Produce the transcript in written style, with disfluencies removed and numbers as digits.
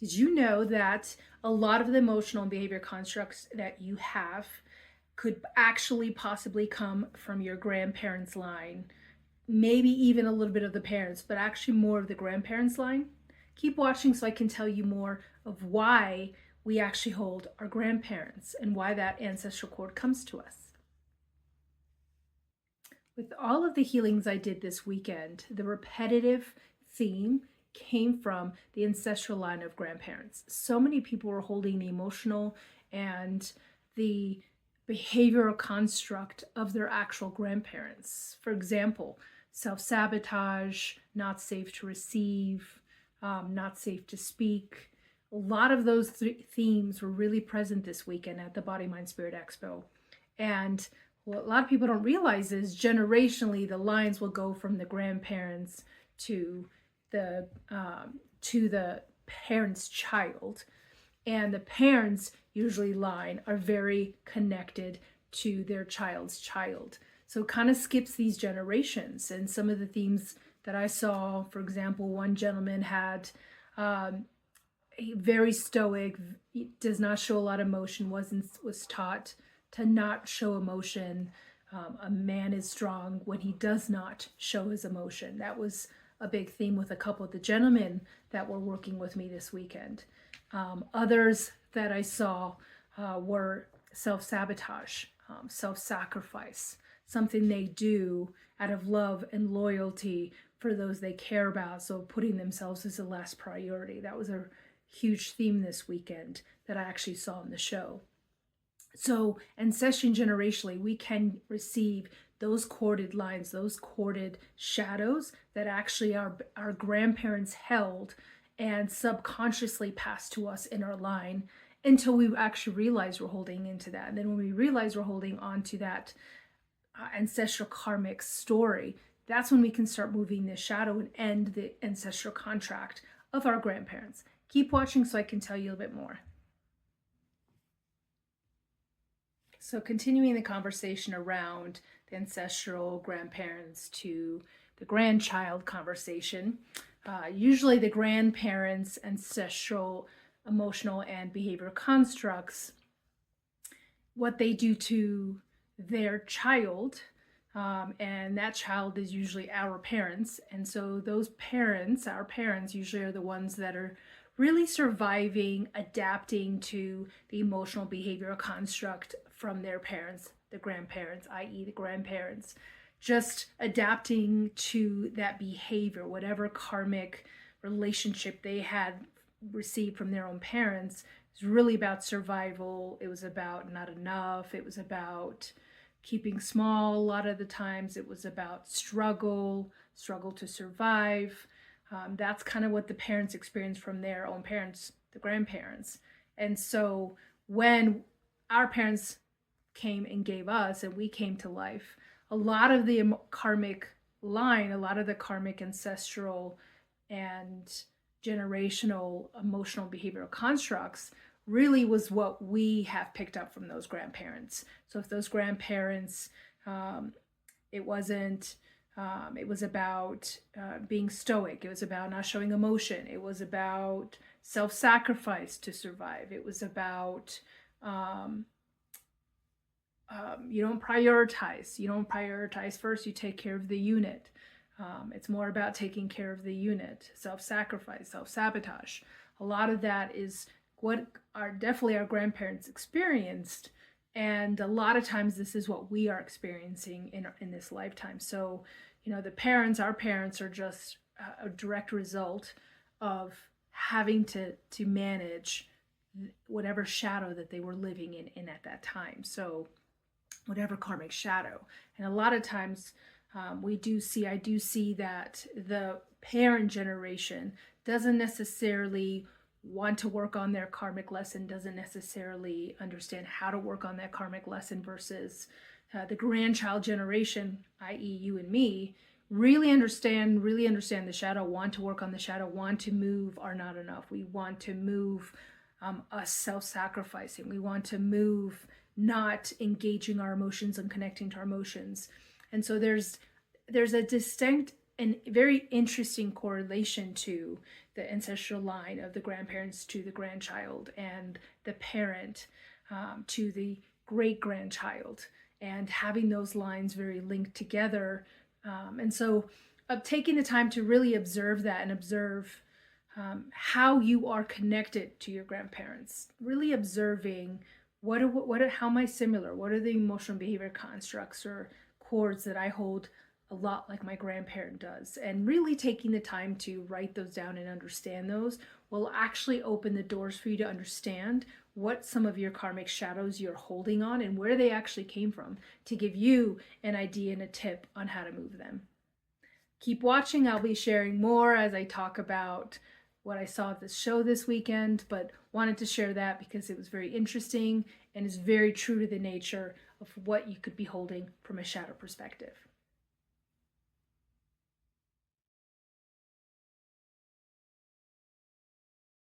Did you know that a lot of the emotional and behavior constructs that you have could actually possibly come from your grandparents' line? Maybe even a little bit of the parents, but actually more of the grandparents' line? Keep watching so I can tell you more of why we actually hold our grandparents and why that ancestral cord comes to us. With all of the healings I did this weekend, the repetitive theme came from the ancestral line of grandparents. So many people were holding the emotional and the behavioral construct of their actual grandparents. For example, self-sabotage, not safe to receive, not safe to speak. A lot of those themes were really present this weekend at the Body, Mind, Spirit Expo. And what a lot of people don't realize is generationally the lines will go from the grandparents to the parent's child, and the parents usually line are very connected to their child's child. So it kind of skips these generations. And some of the themes that I saw, for example, one gentleman had very stoic, does not show a lot of emotion, was taught to not show emotion. A man is strong when he does not show his emotion. That was a big theme with a couple of the gentlemen that were working with me this weekend. Others that I saw were self-sabotage, self-sacrifice, something they do out of love and loyalty for those they care about, so putting themselves as the last priority. That was a huge theme this weekend that I actually saw in the show. So ancestry generationally, we can receive those corded lines, those corded shadows that actually our grandparents held and subconsciously passed to us in our line until we actually realize we're holding into that. And then when we realize we're holding on to that ancestral karmic story, that's when we can start moving this shadow and end the ancestral contract of our grandparents. Keep watching so I can tell you a bit more. So continuing the conversation around the ancestral grandparents to the grandchild conversation, usually the grandparents' ancestral emotional and behavioral constructs, what they do to their child, and that child is usually our parents. And so those parents, our parents, usually are the ones that are really surviving, adapting to the emotional behavioral construct from their parents, the grandparents, i.e. the grandparents, just adapting to that behavior, whatever karmic relationship they had received from their own parents. It was really about survival. It was about not enough. It was about keeping small. A lot of the times it was about struggle to survive. That's kind of what the parents experienced from their own parents, the grandparents. And so when our parents came and gave us and we came to life, a lot of the karmic line, a lot of the karmic ancestral and generational emotional behavioral constructs really was what we have picked up from those grandparents. So if those grandparents, it was about being stoic. It was about not showing emotion. It was about self-sacrifice to survive. It was about you don't prioritize. You don't prioritize first. You take care of the unit. It's more about taking care of the unit. Self-sacrifice, self-sabotage. A lot of that is what definitely our grandparents experienced. And a lot of times this is what we are experiencing in this lifetime. So, our parents are just a direct result of having to manage whatever shadow that they were living in at that time. So whatever karmic shadow. And a lot of times I do see that the parent generation doesn't necessarily want to work on their karmic lesson, doesn't necessarily understand how to work on that karmic lesson, versus the grandchild generation, i.e. you and me, really understand the shadow, want to work on the shadow, want to move our not enough. We want to move us self-sacrificing. We want to move not engaging our emotions and connecting to our emotions. And so there's a distinct a very interesting correlation to the ancestral line of the grandparents to the grandchild, and the parent to the great grandchild, and having those lines very linked together. And so taking the time to really observe that and observe how you are connected to your grandparents, really observing how am I similar? What are the emotional behavior constructs or cords that I hold a lot like my grandparent does? And really taking the time to write those down and understand those will actually open the doors for you to understand what some of your karmic shadows you're holding on and where they actually came from, to give you an idea and a tip on how to move them. Keep watching. I'll be sharing more as I talk about what I saw at this show this weekend, but wanted to share that because it was very interesting and is very true to the nature of what you could be holding from a shadow perspective.